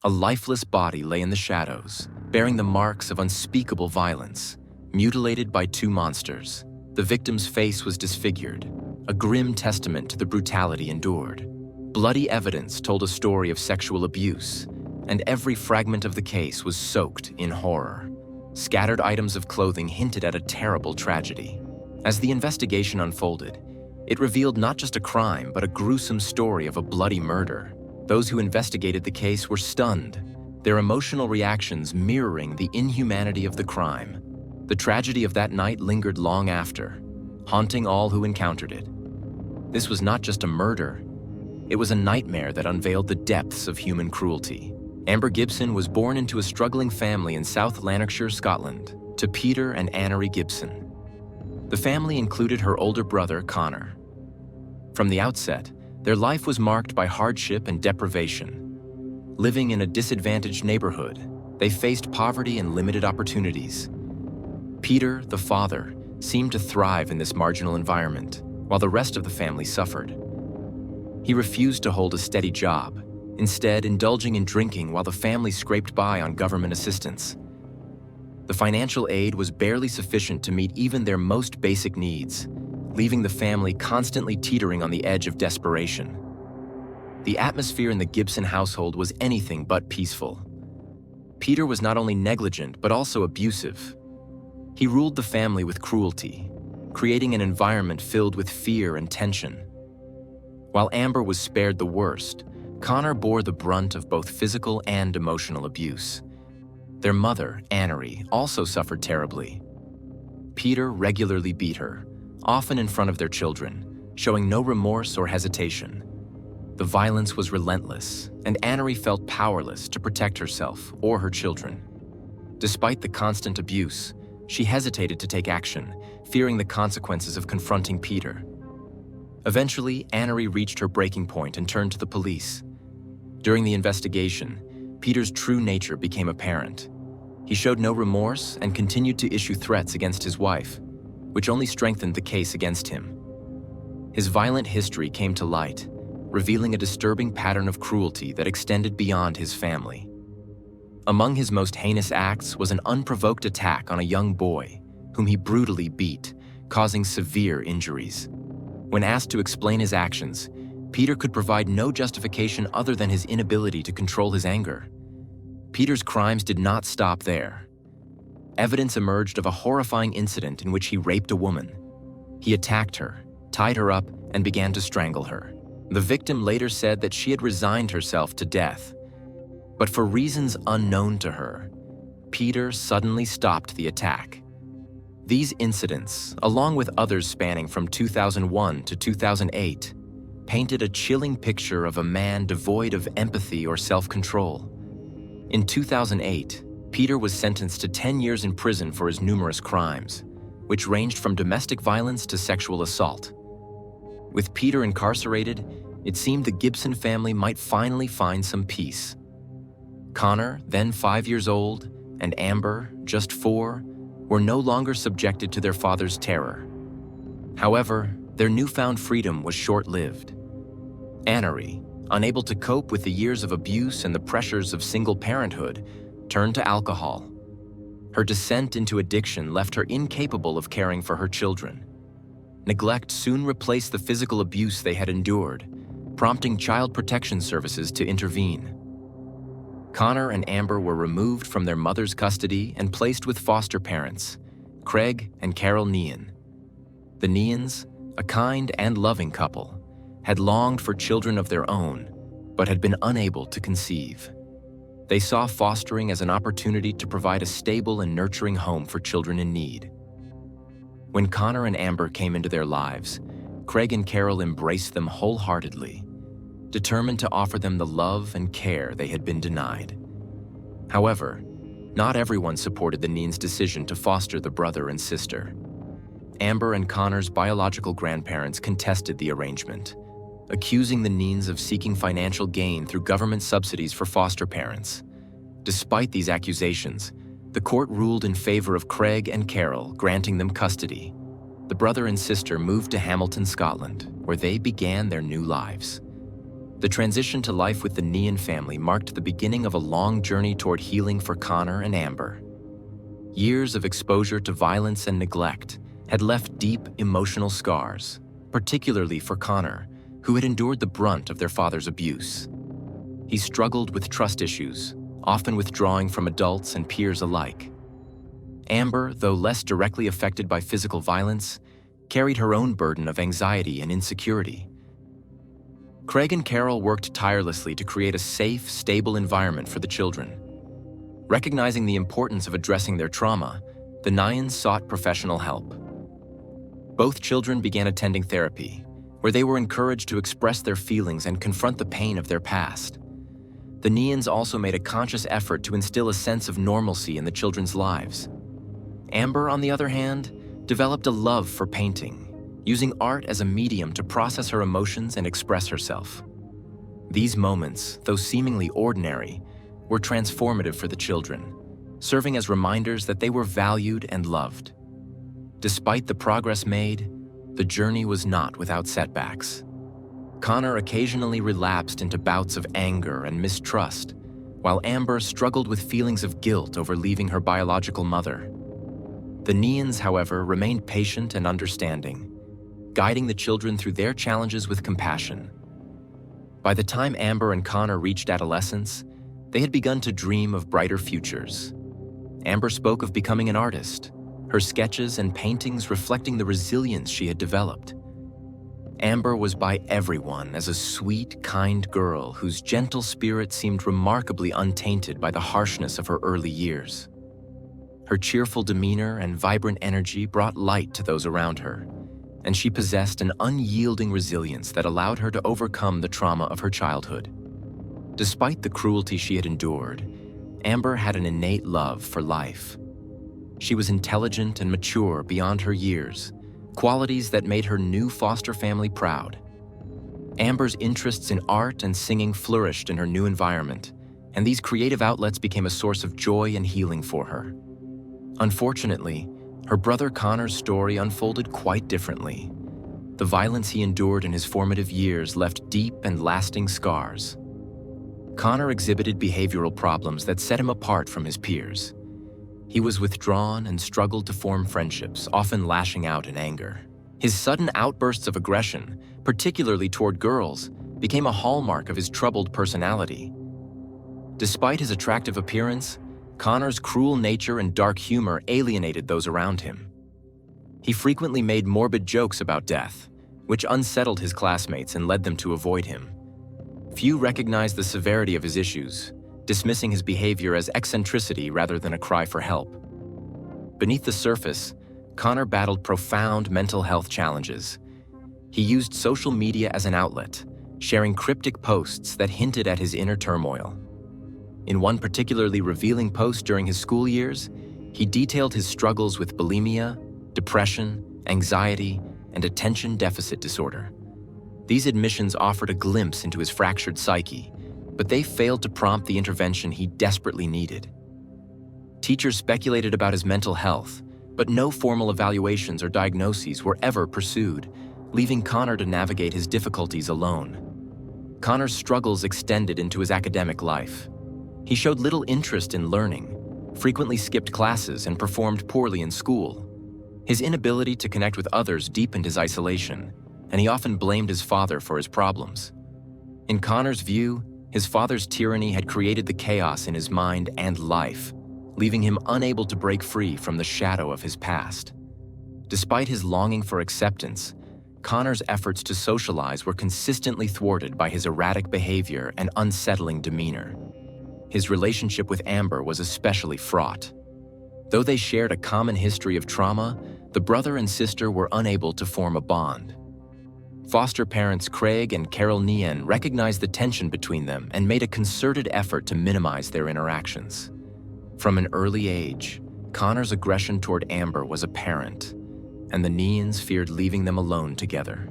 A lifeless body lay in the shadows, bearing the marks of unspeakable violence, mutilated by two monsters. The victim's face was disfigured, a grim testament to the brutality endured. Bloody evidence told a story of sexual abuse, and every fragment of the case was soaked in horror. Scattered items of clothing hinted at a terrible tragedy. As the investigation unfolded, it revealed not just a crime, but a gruesome story of a bloody murder. Those who investigated the case were stunned, their emotional reactions mirroring the inhumanity of the crime. The tragedy of that night lingered long after, haunting all who encountered it. This was not just a murder, it was a nightmare that unveiled the depths of human cruelty. Amber Gibson was born into a struggling family in South Lanarkshire, Scotland, to Peter and Annery Gibson. The family included her older brother, Connor. From the outset, their life was marked by hardship and deprivation. Living in a disadvantaged neighborhood, they faced poverty and limited opportunities. Peter, the father, seemed to thrive in this marginal environment, while the rest of the family suffered. He refused to hold a steady job, instead indulging in drinking while the family scraped by on government assistance. The financial aid was barely sufficient to meet even their most basic needs, leaving the family constantly teetering on the edge of desperation. The atmosphere in the Gibson household was anything but peaceful. Peter was not only negligent, but also abusive. He ruled the family with cruelty, creating an environment filled with fear and tension. While Amber was spared the worst, Connor bore the brunt of both physical and emotional abuse. Their mother, Annery, also suffered terribly. Peter regularly beat her, often in front of their children, showing no remorse or hesitation. The violence was relentless, and Annery felt powerless to protect herself or her children. Despite the constant abuse, she hesitated to take action, fearing the consequences of confronting Peter. Eventually, Annery reached her breaking point and turned to the police. During the investigation, Peter's true nature became apparent. He showed no remorse and continued to issue threats against his wife, which only strengthened the case against him. His violent history came to light, revealing a disturbing pattern of cruelty that extended beyond his family. Among his most heinous acts was an unprovoked attack on a young boy, whom he brutally beat, causing severe injuries. When asked to explain his actions, Peter could provide no justification other than his inability to control his anger. Peter's crimes did not stop there. Evidence emerged of a horrifying incident in which he raped a woman. He attacked her, tied her up, and began to strangle her. The victim later said that she had resigned herself to death. But for reasons unknown to her, Peter suddenly stopped the attack. These incidents, along with others spanning from 2001 to 2008, painted a chilling picture of a man devoid of empathy or self-control. In 2008, Peter was sentenced to 10 years in prison for his numerous crimes, which ranged from domestic violence to sexual assault. With Peter incarcerated, it seemed the Gibson family might finally find some peace. Connor, then 5 years old, and Amber, just 4, were no longer subjected to their father's terror. However, their newfound freedom was short-lived. Annery, unable to cope with the years of abuse and the pressures of single parenthood, turned to alcohol. Her descent into addiction left her incapable of caring for her children. Neglect soon replaced the physical abuse they had endured, prompting Child Protection Services to intervene. Connor and Amber were removed from their mother's custody and placed with foster parents, Craig and Carol Nean. The Neans, a kind and loving couple, had longed for children of their own, but had been unable to conceive. They saw fostering as an opportunity to provide a stable and nurturing home for children in need. When Connor and Amber came into their lives, Craig and Carol embraced them wholeheartedly, determined to offer them the love and care they had been denied. However, not everyone supported the Neans' decision to foster the brother and sister. Amber and Connor's biological grandparents contested the arrangement, accusing the Neans of seeking financial gain through government subsidies for foster parents. Despite these accusations, the court ruled in favor of Craig and Carol, granting them custody. The brother and sister moved to Hamilton, Scotland, where they began their new lives. The transition to life with the Nean family marked the beginning of a long journey toward healing for Connor and Amber. Years of exposure to violence and neglect had left deep emotional scars, particularly for Connor, who had endured the brunt of their father's abuse. He struggled with trust issues, often withdrawing from adults and peers alike. Amber, though less directly affected by physical violence, carried her own burden of anxiety and insecurity. Craig and Carol worked tirelessly to create a safe, stable environment for the children. Recognizing the importance of addressing their trauma, the Nyans sought professional help. Both children began attending therapy, where they were encouraged to express their feelings and confront the pain of their past. The Nyans also made a conscious effort to instill a sense of normalcy in the children's lives. Amber, on the other hand, developed a love for painting, using art as a medium to process her emotions and express herself. These moments, though seemingly ordinary, were transformative for the children, serving as reminders that they were valued and loved. Despite the progress made, the journey was not without setbacks. Connor occasionally relapsed into bouts of anger and mistrust, while Amber struggled with feelings of guilt over leaving her biological mother. The Nyans, however, remained patient and understanding, guiding the children through their challenges with compassion. By the time Amber and Connor reached adolescence, they had begun to dream of brighter futures. Amber spoke of becoming an artist, her sketches and paintings reflecting the resilience she had developed. Amber was by everyone as a sweet, kind girl whose gentle spirit seemed remarkably untainted by the harshness of her early years. Her cheerful demeanor and vibrant energy brought light to those around her, and she possessed an unyielding resilience that allowed her to overcome the trauma of her childhood. Despite the cruelty she had endured, Amber had an innate love for life. She was intelligent and mature beyond her years, qualities that made her new foster family proud. Amber's interests in art and singing flourished in her new environment, and these creative outlets became a source of joy and healing for her. Unfortunately, her brother Connor's story unfolded quite differently. The violence he endured in his formative years left deep and lasting scars. Connor exhibited behavioral problems that set him apart from his peers. He was withdrawn and struggled to form friendships, often lashing out in anger. His sudden outbursts of aggression, particularly toward girls, became a hallmark of his troubled personality. Despite his attractive appearance, Connor's cruel nature and dark humor alienated those around him. He frequently made morbid jokes about death, which unsettled his classmates and led them to avoid him. Few recognized the severity of his issues, dismissing his behavior as eccentricity rather than a cry for help. Beneath the surface, Connor battled profound mental health challenges. He used social media as an outlet, sharing cryptic posts that hinted at his inner turmoil. In one particularly revealing post during his school years, he detailed his struggles with bulimia, depression, anxiety, and attention deficit disorder. These admissions offered a glimpse into his fractured psyche, but they failed to prompt the intervention he desperately needed. Teachers speculated about his mental health, but no formal evaluations or diagnoses were ever pursued, leaving Connor to navigate his difficulties alone. Connor's struggles extended into his academic life. He showed little interest in learning, frequently skipped classes, and performed poorly in school. His inability to connect with others deepened his isolation, and he often blamed his father for his problems. In Connor's view, his father's tyranny had created the chaos in his mind and life, leaving him unable to break free from the shadow of his past. Despite his longing for acceptance, Connor's efforts to socialize were consistently thwarted by his erratic behavior and unsettling demeanor. His relationship with Amber was especially fraught. Though they shared a common history of trauma, the brother and sister were unable to form a bond. Foster parents Craig and Carol Nean recognized the tension between them and made a concerted effort to minimize their interactions. From an early age, Connor's aggression toward Amber was apparent, and the Neans feared leaving them alone together.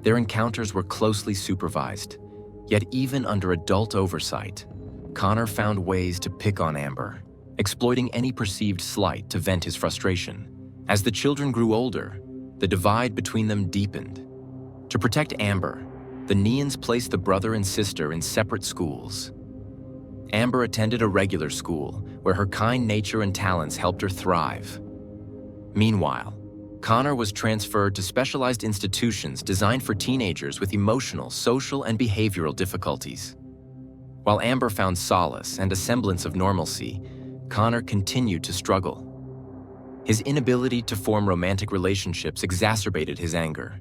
Their encounters were closely supervised, yet even under adult oversight, Connor found ways to pick on Amber, exploiting any perceived slight to vent his frustration. As the children grew older, the divide between them deepened. To protect Amber, The Neans placed the brother and sister in separate schools. Amber attended a regular school where her kind nature and talents helped her thrive. Meanwhile, Connor was transferred to specialized institutions designed for teenagers with emotional, social, and behavioral difficulties. While Amber found solace and a semblance of normalcy, Connor continued to struggle. His inability to form romantic relationships exacerbated his anger.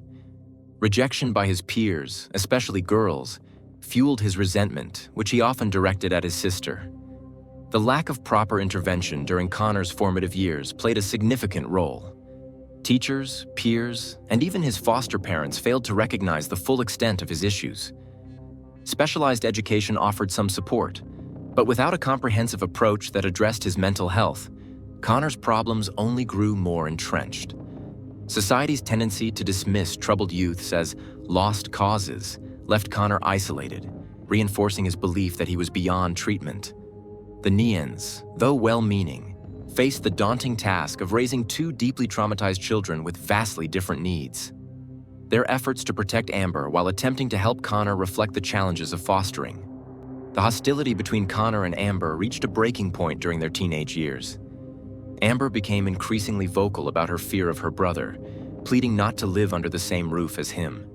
Rejection by his peers, especially girls, fueled his resentment, which he often directed at his sister. The lack of proper intervention during Connor's formative years played a significant role. Teachers, peers, and even his foster parents failed to recognize the full extent of his issues. Specialized education offered some support, but without a comprehensive approach that addressed his mental health, Connor's problems only grew more entrenched. Society's tendency to dismiss troubled youths as lost causes left Connor isolated, reinforcing his belief that he was beyond treatment. The Neans, though well-meaning, faced the daunting task of raising two deeply traumatized children with vastly different needs. Their efforts to protect Amber while attempting to help Connor reflect the challenges of fostering. The hostility between Connor and Amber reached a breaking point during their teenage years. Amber became increasingly vocal about her fear of her brother, pleading not to live under the same roof as him.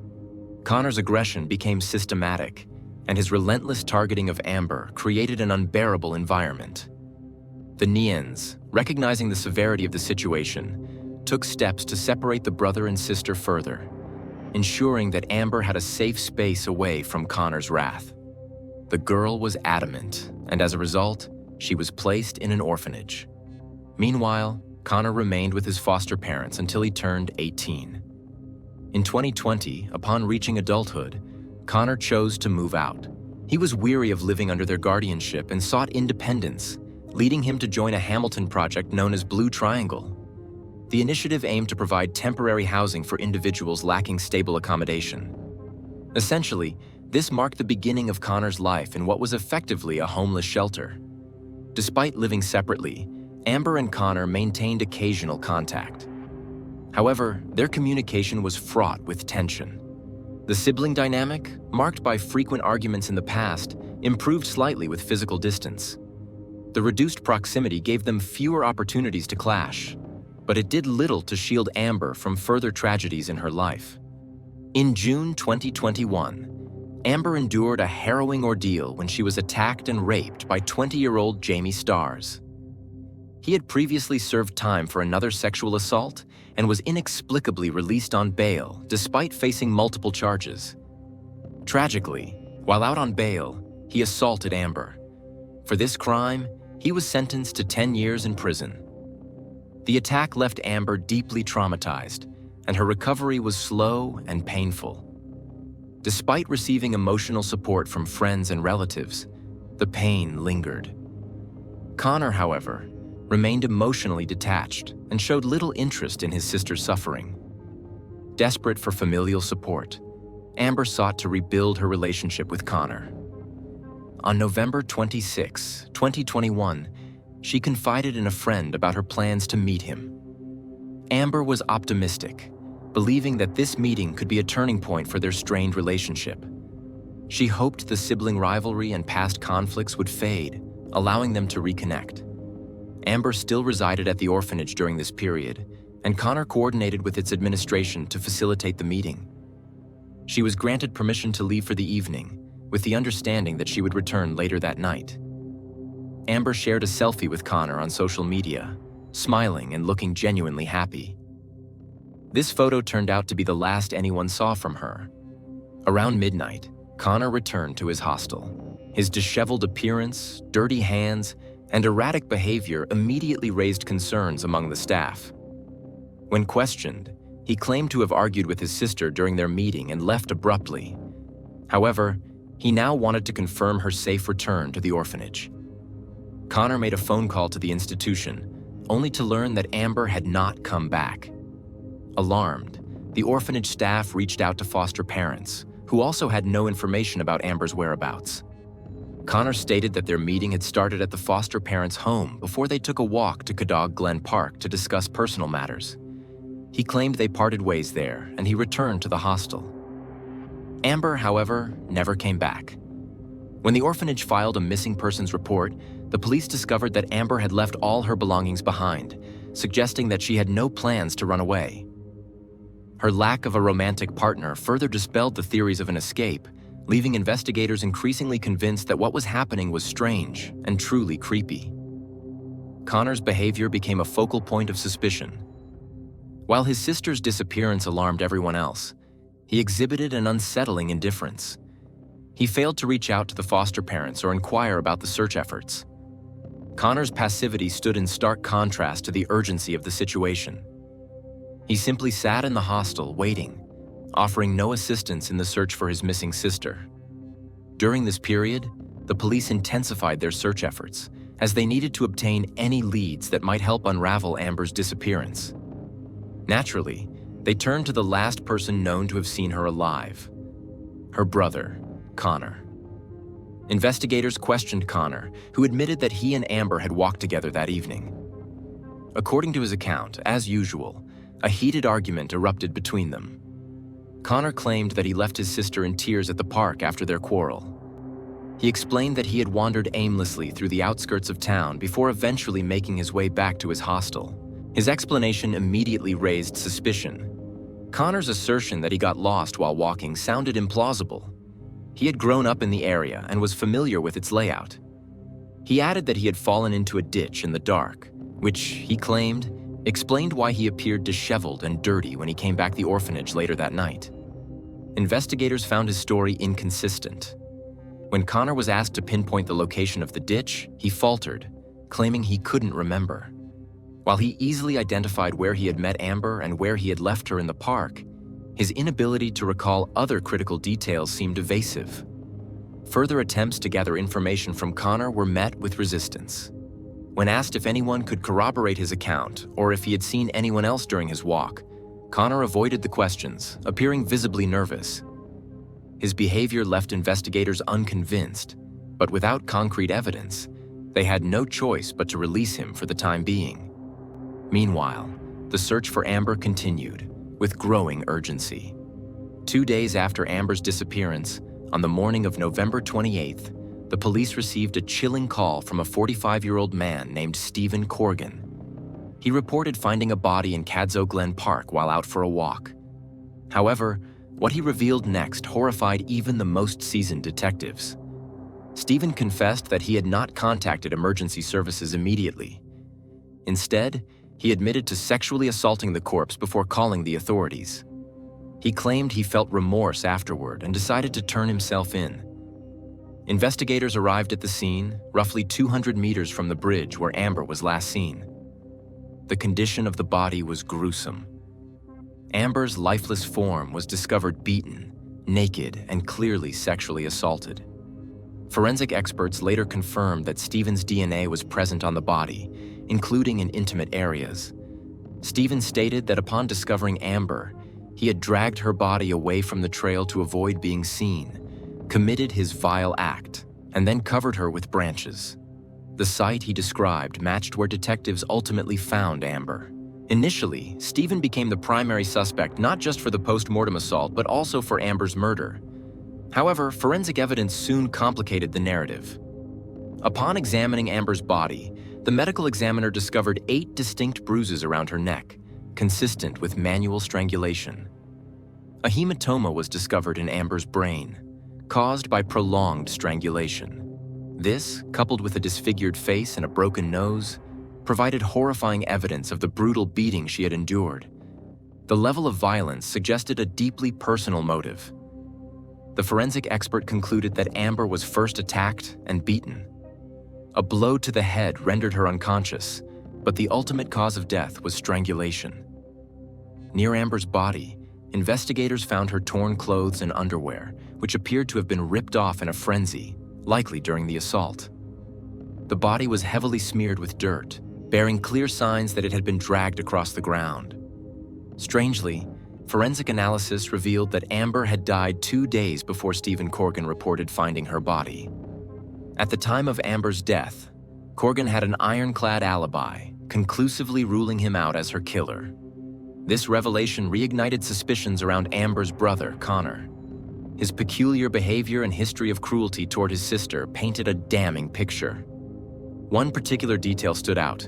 Connor's aggression became systematic, and his relentless targeting of Amber created an unbearable environment. The Neans, recognizing the severity of the situation, took steps to separate the brother and sister further, ensuring that Amber had a safe space away from Connor's wrath. The girl was adamant, and as a result, she was placed in an orphanage. Meanwhile, Connor remained with his foster parents until he turned 18. In 2020, upon reaching adulthood, Connor chose to move out. He was weary of living under their guardianship and sought independence, leading him to join a Hamilton project known as Blue Triangle. The initiative aimed to provide temporary housing for individuals lacking stable accommodation. Essentially, this marked the beginning of Connor's life in what was effectively a homeless shelter. Despite living separately, Amber and Connor maintained occasional contact. However, their communication was fraught with tension. The sibling dynamic, marked by frequent arguments in the past, improved slightly with physical distance. The reduced proximity gave them fewer opportunities to clash, but it did little to shield Amber from further tragedies in her life. In June 2021, Amber endured a harrowing ordeal when she was attacked and raped by 20-year-old Jamie Stars. He had previously served time for another sexual assault and was inexplicably released on bail despite facing multiple charges. Tragically, while out on bail, he assaulted Amber. For this crime, he was sentenced to 10 years in prison. The attack left Amber deeply traumatized, and her recovery was slow and painful. Despite receiving emotional support from friends and relatives, the pain lingered. Connor, however, remained emotionally detached and showed little interest in his sister's suffering. Desperate for familial support, Amber sought to rebuild her relationship with Connor. On November 26, 2021, she confided in a friend about her plans to meet him. Amber was optimistic, believing that this meeting could be a turning point for their strained relationship. She hoped the sibling rivalry and past conflicts would fade, allowing them to reconnect. Amber still resided at the orphanage during this period, and Connor coordinated with its administration to facilitate the meeting. She was granted permission to leave for the evening, with the understanding that she would return later that night. Amber shared a selfie with Connor on social media, smiling and looking genuinely happy. This photo turned out to be the last anyone saw from her. Around midnight, Connor returned to his hostel. His disheveled appearance, dirty hands, and erratic behavior immediately raised concerns among the staff. When questioned, he claimed to have argued with his sister during their meeting and left abruptly. However, he now wanted to confirm her safe return to the orphanage. Connor made a phone call to the institution, only to learn that Amber had not come back. Alarmed, the orphanage staff reached out to foster parents, who also had no information about Amber's whereabouts. Connor stated that their meeting had started at the foster parents' home before they took a walk to Cadog Glen Park to discuss personal matters. He claimed they parted ways there, and he returned to the hostel. Amber, however, never came back. When the orphanage filed a missing persons report, the police discovered that Amber had left all her belongings behind, suggesting that she had no plans to run away. Her lack of a romantic partner further dispelled the theories of an escape, leaving investigators increasingly convinced that what was happening was strange and truly creepy. Connor's behavior became a focal point of suspicion. While his sister's disappearance alarmed everyone else, he exhibited an unsettling indifference. He failed to reach out to the foster parents or inquire about the search efforts. Connor's passivity stood in stark contrast to the urgency of the situation. He simply sat in the hostel waiting, offering no assistance in the search for his missing sister. During this period, the police intensified their search efforts, as they needed to obtain any leads that might help unravel Amber's disappearance. Naturally, they turned to the last person known to have seen her alive: her brother, Connor. Investigators questioned Connor, who admitted that he and Amber had walked together that evening. According to his account, as usual, a heated argument erupted between them. Connor claimed that he left his sister in tears at the park after their quarrel. He explained that he had wandered aimlessly through the outskirts of town before eventually making his way back to his hostel. His explanation immediately raised suspicion. Connor's assertion that he got lost while walking sounded implausible. He had grown up in the area and was familiar with its layout. He added that he had fallen into a ditch in the dark, which, he claimed, explained why he appeared disheveled and dirty when he came back to the orphanage later that night. Investigators found his story inconsistent. When Connor was asked to pinpoint the location of the ditch, he faltered, claiming he couldn't remember. While he easily identified where he had met Amber and where he had left her in the park, his inability to recall other critical details seemed evasive. Further attempts to gather information from Connor were met with resistance. When asked if anyone could corroborate his account or if he had seen anyone else during his walk, Connor avoided the questions, appearing visibly nervous. His behavior left investigators unconvinced, but without concrete evidence, they had no choice but to release him for the time being. Meanwhile, the search for Amber continued, with growing urgency. 2 days after Amber's disappearance, on the morning of November 28th, the police received a chilling call from a 45-year-old man named Steven Corgan. He reported finding a body in Cadzo Glen Park while out for a walk. However, what he revealed next horrified even the most seasoned detectives. Steven confessed that he had not contacted emergency services immediately. Instead, he admitted to sexually assaulting the corpse before calling the authorities. He claimed he felt remorse afterward and decided to turn himself in. Investigators arrived at the scene, roughly 200 meters from the bridge where Amber was last seen. The condition of the body was gruesome. Amber's lifeless form was discovered beaten, naked, and clearly sexually assaulted. Forensic experts later confirmed that Steven's DNA was present on the body, including in intimate areas. Steven stated that upon discovering Amber, he had dragged her body away from the trail to avoid being seen, committed his vile act, and then covered her with branches. The site he described matched where detectives ultimately found Amber. Initially, Steven became the primary suspect not just for the post-mortem assault, but also for Amber's murder. However, forensic evidence soon complicated the narrative. Upon examining Amber's body, the medical examiner discovered 8 distinct bruises around her neck, consistent with manual strangulation. A hematoma was discovered in Amber's brain, caused by prolonged strangulation. This, coupled with a disfigured face and a broken nose, provided horrifying evidence of the brutal beating she had endured. The level of violence suggested a deeply personal motive. The forensic expert concluded that Amber was first attacked and beaten. A blow to the head rendered her unconscious, but the ultimate cause of death was strangulation. Near Amber's body, investigators found her torn clothes and underwear, which appeared to have been ripped off in a frenzy, likely during the assault. The body was heavily smeared with dirt, bearing clear signs that it had been dragged across the ground. Strangely, forensic analysis revealed that Amber had died 2 days before Steven Corgan reported finding her body. At the time of Amber's death, Corgan had an ironclad alibi, conclusively ruling him out as her killer. This revelation reignited suspicions around Amber's brother, Connor. His peculiar behavior and history of cruelty toward his sister painted a damning picture. One particular detail stood out.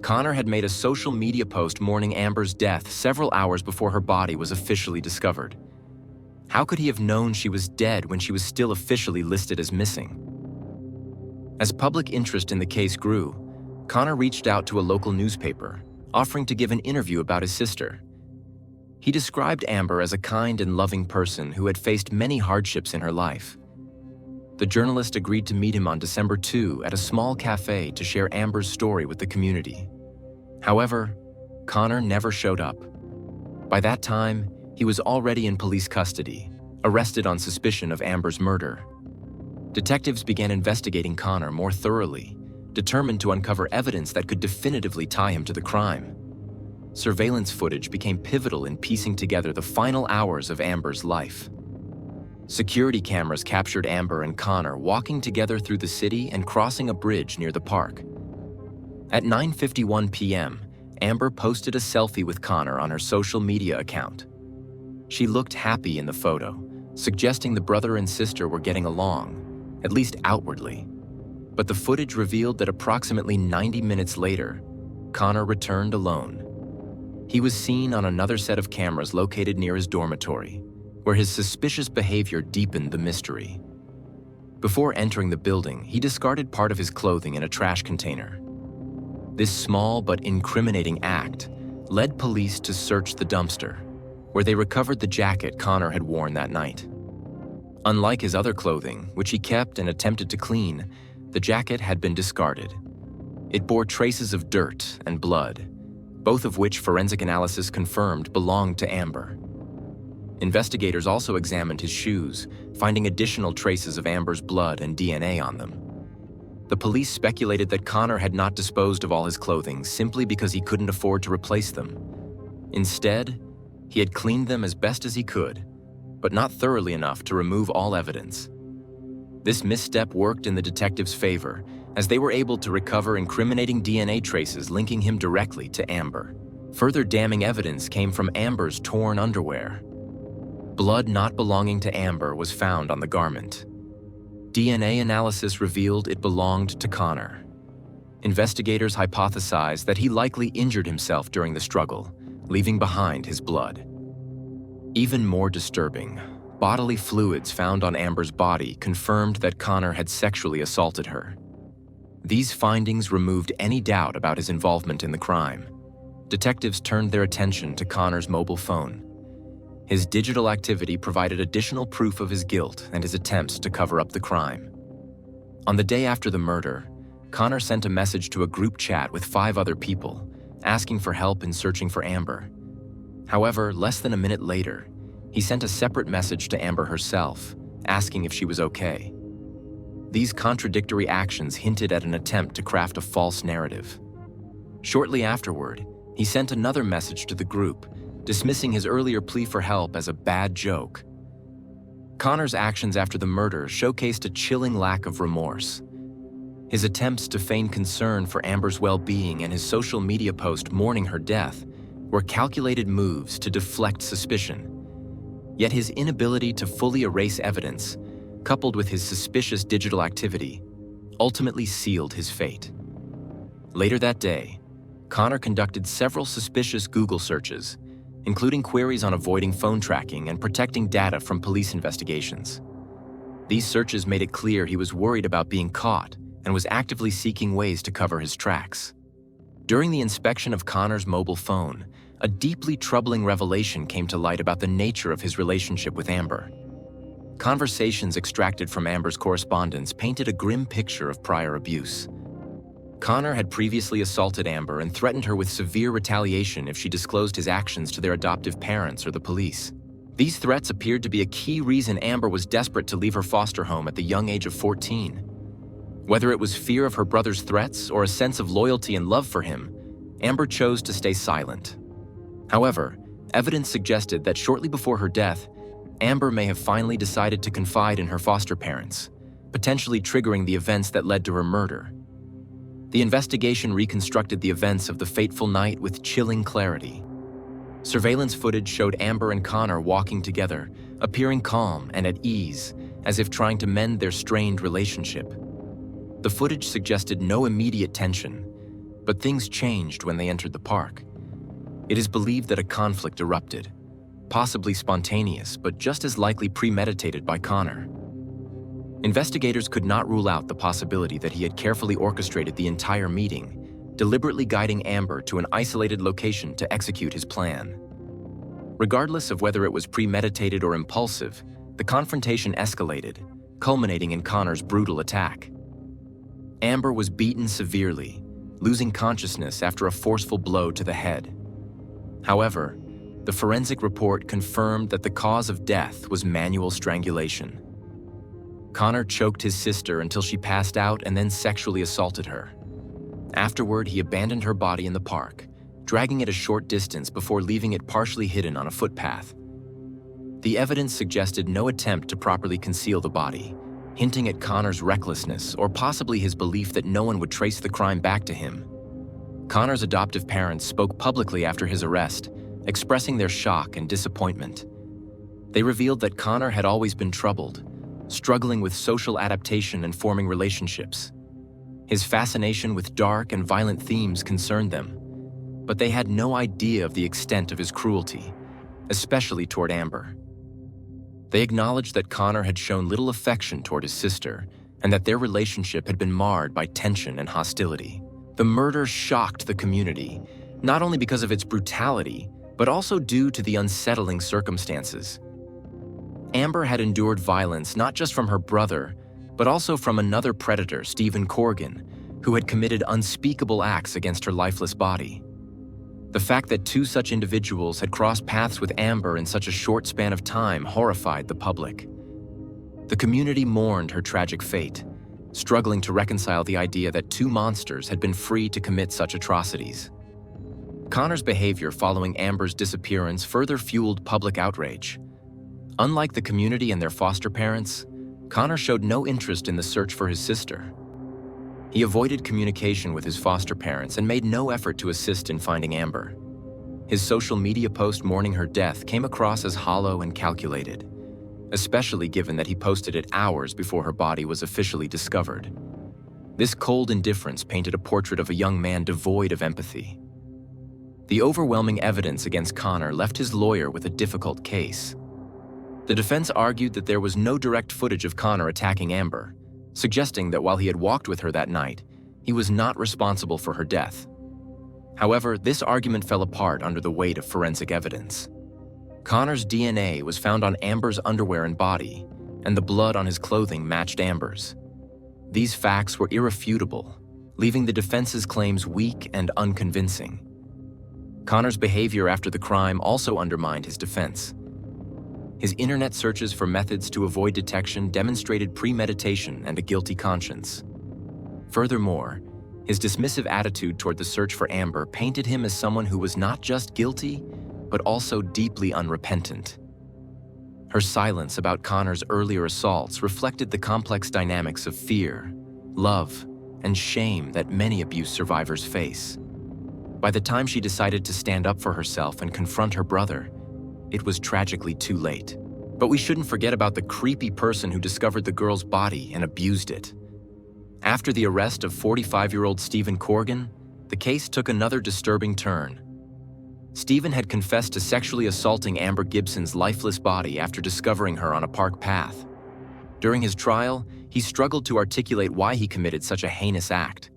Connor had made a social media post mourning Amber's death several hours before her body was officially discovered. How could he have known she was dead when she was still officially listed as missing? As public interest in the case grew, Connor reached out to a local newspaper, offering to give an interview about his sister. He described Amber as a kind and loving person who had faced many hardships in her life. The journalist agreed to meet him on December 2 at a small cafe to share Amber's story with the community. However, Connor never showed up. By that time, he was already in police custody, arrested on suspicion of Amber's murder. Detectives began investigating Connor more thoroughly, determined to uncover evidence that could definitively tie him to the crime. Surveillance footage became pivotal in piecing together the final hours of Amber's life. Security cameras captured Amber and Connor walking together through the city and crossing a bridge near the park. At 9:51 p.m., Amber posted a selfie with Connor on her social media account. She looked happy in the photo, suggesting the brother and sister were getting along, at least outwardly. But the footage revealed that approximately 90 minutes later, Connor returned alone. He was seen on another set of cameras located near his dormitory, where his suspicious behavior deepened the mystery. Before entering the building, he discarded part of his clothing in a trash container. This small but incriminating act led police to search the dumpster, where they recovered the jacket Connor had worn that night. Unlike his other clothing, which he kept and attempted to clean, the jacket had been discarded. It bore traces of dirt and blood, both of which forensic analysis confirmed belonged to Amber. Investigators also examined his shoes, finding additional traces of Amber's blood and DNA on them. The police speculated that Connor had not disposed of all his clothing simply because he couldn't afford to replace them. Instead, he had cleaned them as best as he could, but not thoroughly enough to remove all evidence. This misstep worked in the detectives' favor, as they were able to recover incriminating DNA traces linking him directly to Amber. Further damning evidence came from Amber's torn underwear. Blood not belonging to Amber was found on the garment. DNA analysis revealed it belonged to Connor. Investigators hypothesized that he likely injured himself during the struggle, leaving behind his blood. Even more disturbing, bodily fluids found on Amber's body confirmed that Connor had sexually assaulted her. These findings removed any doubt about his involvement in the crime. Detectives turned their attention to Connor's mobile phone. His digital activity provided additional proof of his guilt and his attempts to cover up the crime. On the day after the murder, Connor sent a message to a group chat with 5 other people, asking for help in searching for Amber. However, less than a minute later, he sent a separate message to Amber herself, asking if she was okay. These contradictory actions hinted at an attempt to craft a false narrative. Shortly afterward, he sent another message to the group, dismissing his earlier plea for help as a bad joke. Connor's actions after the murder showcased a chilling lack of remorse. His attempts to feign concern for Amber's well-being and his social media post mourning her death were calculated moves to deflect suspicion. Yet his inability to fully erase evidence, coupled with his suspicious digital activity, ultimately sealed his fate. Later that day, Connor conducted several suspicious Google searches, including queries on avoiding phone tracking and protecting data from police investigations. These searches made it clear he was worried about being caught and was actively seeking ways to cover his tracks. During the inspection of Connor's mobile phone, a deeply troubling revelation came to light about the nature of his relationship with Amber. Conversations extracted from Amber's correspondence painted a grim picture of prior abuse. Connor had previously assaulted Amber and threatened her with severe retaliation if she disclosed his actions to their adoptive parents or the police. These threats appeared to be a key reason Amber was desperate to leave her foster home at the young age of 14. Whether it was fear of her brother's threats or a sense of loyalty and love for him, Amber chose to stay silent. However, evidence suggested that shortly before her death, Amber may have finally decided to confide in her foster parents, potentially triggering the events that led to her murder. The investigation reconstructed the events of the fateful night with chilling clarity. Surveillance footage showed Amber and Connor walking together, appearing calm and at ease, as if trying to mend their strained relationship. The footage suggested no immediate tension, but things changed when they entered the park. It is believed that a conflict erupted, possibly spontaneous, but just as likely premeditated by Connor. Investigators could not rule out the possibility that he had carefully orchestrated the entire meeting, deliberately guiding Amber to an isolated location to execute his plan. Regardless of whether it was premeditated or impulsive, the confrontation escalated, culminating in Connor's brutal attack. Amber was beaten severely, losing consciousness after a forceful blow to the head. However, the forensic report confirmed that the cause of death was manual strangulation. Connor choked his sister until she passed out and then sexually assaulted her. Afterward, he abandoned her body in the park, dragging it a short distance before leaving it partially hidden on a footpath. The evidence suggested no attempt to properly conceal the body, hinting at Connor's recklessness or possibly his belief that no one would trace the crime back to him. Connor's adoptive parents spoke publicly after his arrest, expressing their shock and disappointment. They revealed that Connor had always been troubled, struggling with social adaptation and forming relationships. His fascination with dark and violent themes concerned them, but they had no idea of the extent of his cruelty, especially toward Amber. They acknowledged that Connor had shown little affection toward his sister and that their relationship had been marred by tension and hostility. The murder shocked the community, not only because of its brutality, but also due to the unsettling circumstances. Amber had endured violence not just from her brother, but also from another predator, Steven Corgan, who had committed unspeakable acts against her lifeless body. The fact that two such individuals had crossed paths with Amber in such a short span of time horrified the public. The community mourned her tragic fate, struggling to reconcile the idea that two monsters had been free to commit such atrocities. Connor's behavior following Amber's disappearance further fueled public outrage. Unlike the community and their foster parents, Connor showed no interest in the search for his sister. He avoided communication with his foster parents and made no effort to assist in finding Amber. His social media post mourning her death came across as hollow and calculated, especially given that he posted it hours before her body was officially discovered. This cold indifference painted a portrait of a young man devoid of empathy. The overwhelming evidence against Connor left his lawyer with a difficult case. The defense argued that there was no direct footage of Connor attacking Amber, suggesting that while he had walked with her that night, he was not responsible for her death. However, this argument fell apart under the weight of forensic evidence. Connor's DNA was found on Amber's underwear and body, and the blood on his clothing matched Amber's. These facts were irrefutable, leaving the defense's claims weak and unconvincing. Connor's behavior after the crime also undermined his defense. His internet searches for methods to avoid detection demonstrated premeditation and a guilty conscience. Furthermore, his dismissive attitude toward the search for Amber painted him as someone who was not just guilty, but also deeply unrepentant. Her silence about Connor's earlier assaults reflected the complex dynamics of fear, love, and shame that many abuse survivors face. By the time she decided to stand up for herself and confront her brother, it was tragically too late. But we shouldn't forget about the creepy person who discovered the girl's body and abused it. After the arrest of 45-year-old Steven Corgan, the case took another disturbing turn. Steven had confessed to sexually assaulting Amber Gibson's lifeless body after discovering her on a park path. During his trial, he struggled to articulate why he committed such a heinous act.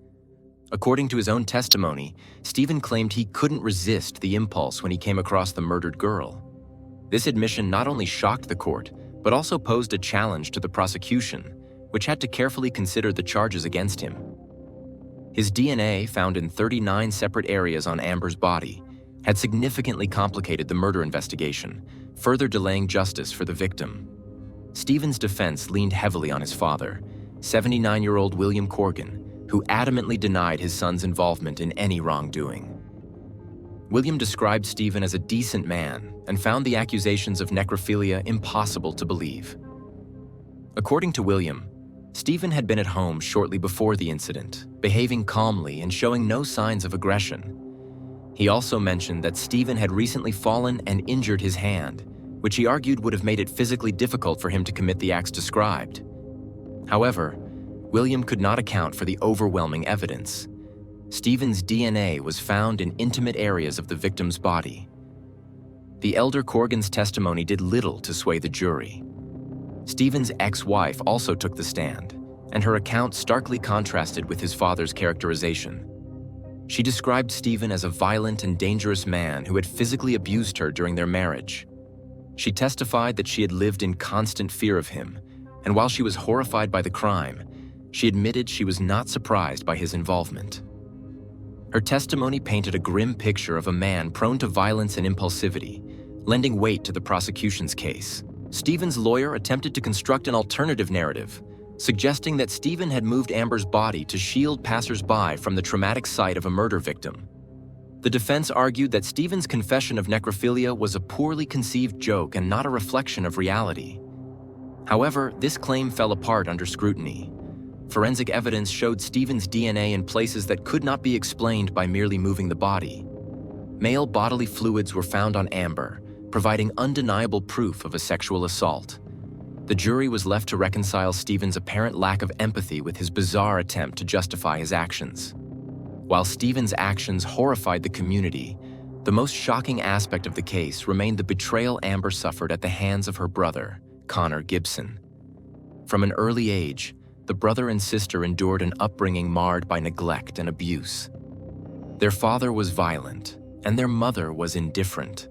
According to his own testimony, Steven claimed he couldn't resist the impulse when he came across the murdered girl. This admission not only shocked the court, but also posed a challenge to the prosecution, which had to carefully consider the charges against him. His DNA, found in 39 separate areas on Amber's body, had significantly complicated the murder investigation, further delaying justice for the victim. Steven's defense leaned heavily on his father, 79-year-old William Corgan, who adamantly denied his son's involvement in any wrongdoing. William described Steven as a decent man and found the accusations of necrophilia impossible to believe. According to William, Steven had been at home shortly before the incident, behaving calmly and showing no signs of aggression. He also mentioned that Steven had recently fallen and injured his hand, which he argued would have made it physically difficult for him to commit the acts described. However, William could not account for the overwhelming evidence. Steven's DNA was found in intimate areas of the victim's body. The elder Corgan's testimony did little to sway the jury. Steven's ex-wife also took the stand, and her account starkly contrasted with his father's characterization. She described Steven as a violent and dangerous man who had physically abused her during their marriage. She testified that she had lived in constant fear of him, and while she was horrified by the crime, she admitted she was not surprised by his involvement. Her testimony painted a grim picture of a man prone to violence and impulsivity, lending weight to the prosecution's case. Steven's lawyer attempted to construct an alternative narrative, suggesting that Steven had moved Amber's body to shield passers-by from the traumatic sight of a murder victim. The defense argued that Steven's confession of necrophilia was a poorly conceived joke and not a reflection of reality. However, this claim fell apart under scrutiny. Forensic evidence showed Steven's DNA in places that could not be explained by merely moving the body. Male bodily fluids were found on Amber, providing undeniable proof of a sexual assault. The jury was left to reconcile Steven's apparent lack of empathy with his bizarre attempt to justify his actions. While Steven's actions horrified the community, the most shocking aspect of the case remained the betrayal Amber suffered at the hands of her brother, Connor Gibson. From an early age, the brother and sister endured an upbringing marred by neglect and abuse. Their father was violent, and their mother was indifferent,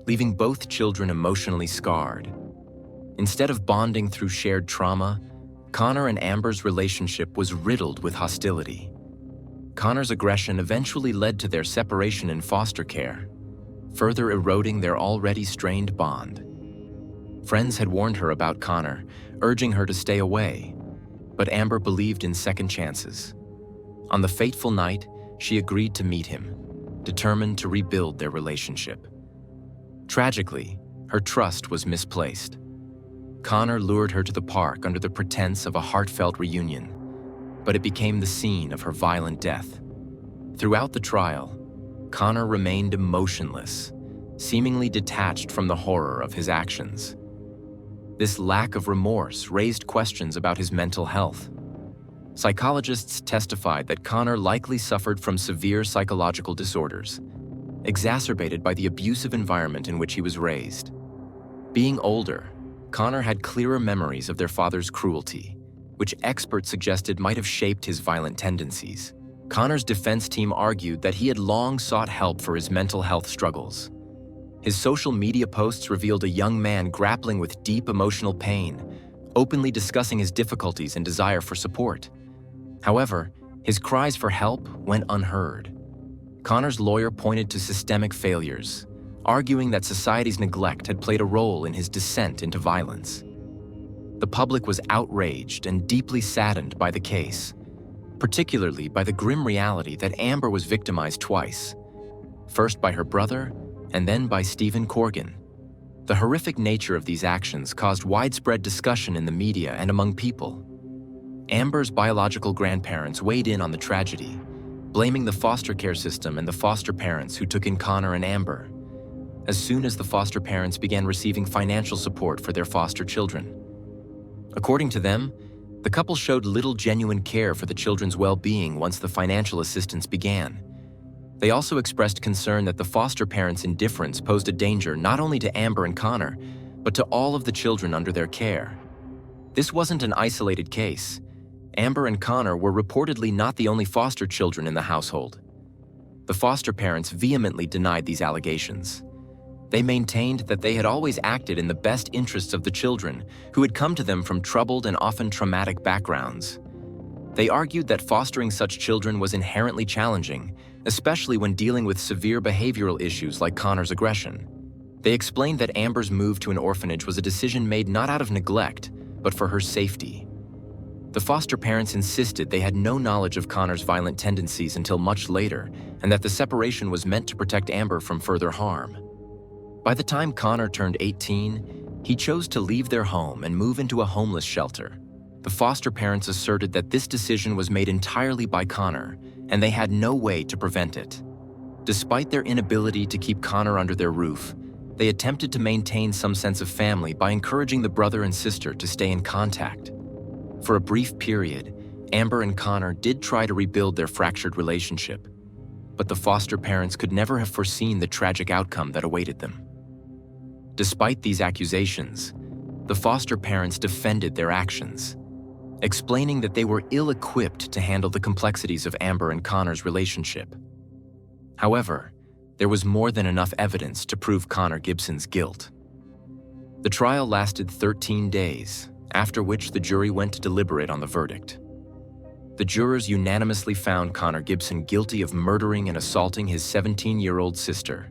leaving both children emotionally scarred. Instead of bonding through shared trauma, Connor and Amber's relationship was riddled with hostility. Connor's aggression eventually led to their separation in foster care, further eroding their already strained bond. Friends had warned her about Connor, urging her to stay away, but Amber believed in second chances. On the fateful night, she agreed to meet him, determined to rebuild their relationship. Tragically, her trust was misplaced. Connor lured her to the park under the pretense of a heartfelt reunion, but it became the scene of her violent death. Throughout the trial, Connor remained emotionless, seemingly detached from the horror of his actions. This lack of remorse raised questions about his mental health. Psychologists testified that Connor likely suffered from severe psychological disorders, exacerbated by the abusive environment in which he was raised. Being older, Connor had clearer memories of their father's cruelty, which experts suggested might have shaped his violent tendencies. Connor's defense team argued that he had long sought help for his mental health struggles. His social media posts revealed a young man grappling with deep emotional pain, openly discussing his difficulties and desire for support. However, his cries for help went unheard. Connor's lawyer pointed to systemic failures, arguing that society's neglect had played a role in his descent into violence. The public was outraged and deeply saddened by the case, particularly by the grim reality that Amber was victimized twice, first by her brother and then by Steven Corgan. The horrific nature of these actions caused widespread discussion in the media and among people. Amber's biological grandparents weighed in on the tragedy, blaming the foster care system and the foster parents who took in Connor and Amber, as soon as the foster parents began receiving financial support for their foster children. According to them, the couple showed little genuine care for the children's well-being once the financial assistance began. They also expressed concern that the foster parents' indifference posed a danger not only to Amber and Connor, but to all of the children under their care. This wasn't an isolated case. Amber and Connor were reportedly not the only foster children in the household. The foster parents vehemently denied these allegations. They maintained that they had always acted in the best interests of the children, who had come to them from troubled and often traumatic backgrounds. They argued that fostering such children was inherently challenging, especially when dealing with severe behavioral issues like Connor's aggression. They explained that Amber's move to an orphanage was a decision made not out of neglect, but for her safety. The foster parents insisted they had no knowledge of Connor's violent tendencies until much later, and that the separation was meant to protect Amber from further harm. By the time Connor turned 18, he chose to leave their home and move into a homeless shelter. The foster parents asserted that this decision was made entirely by Connor, and they had no way to prevent it. Despite their inability to keep Connor under their roof, they attempted to maintain some sense of family by encouraging the brother and sister to stay in contact. For a brief period, Amber and Connor did try to rebuild their fractured relationship, but the foster parents could never have foreseen the tragic outcome that awaited them. Despite these accusations, the foster parents defended their actions, explaining that they were ill-equipped to handle the complexities of Amber and Connor's relationship. However, there was more than enough evidence to prove Connor Gibson's guilt. The trial lasted 13 days, after which the jury went to deliberate on the verdict. The jurors unanimously found Connor Gibson guilty of murdering and assaulting his 17-year-old sister.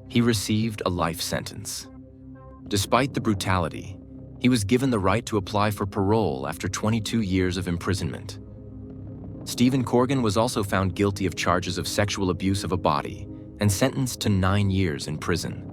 He received a life sentence. Despite the brutality, he was given the right to apply for parole after 22 years of imprisonment. Steven Corgan was also found guilty of charges of sexual abuse of a body and sentenced to 9 years in prison.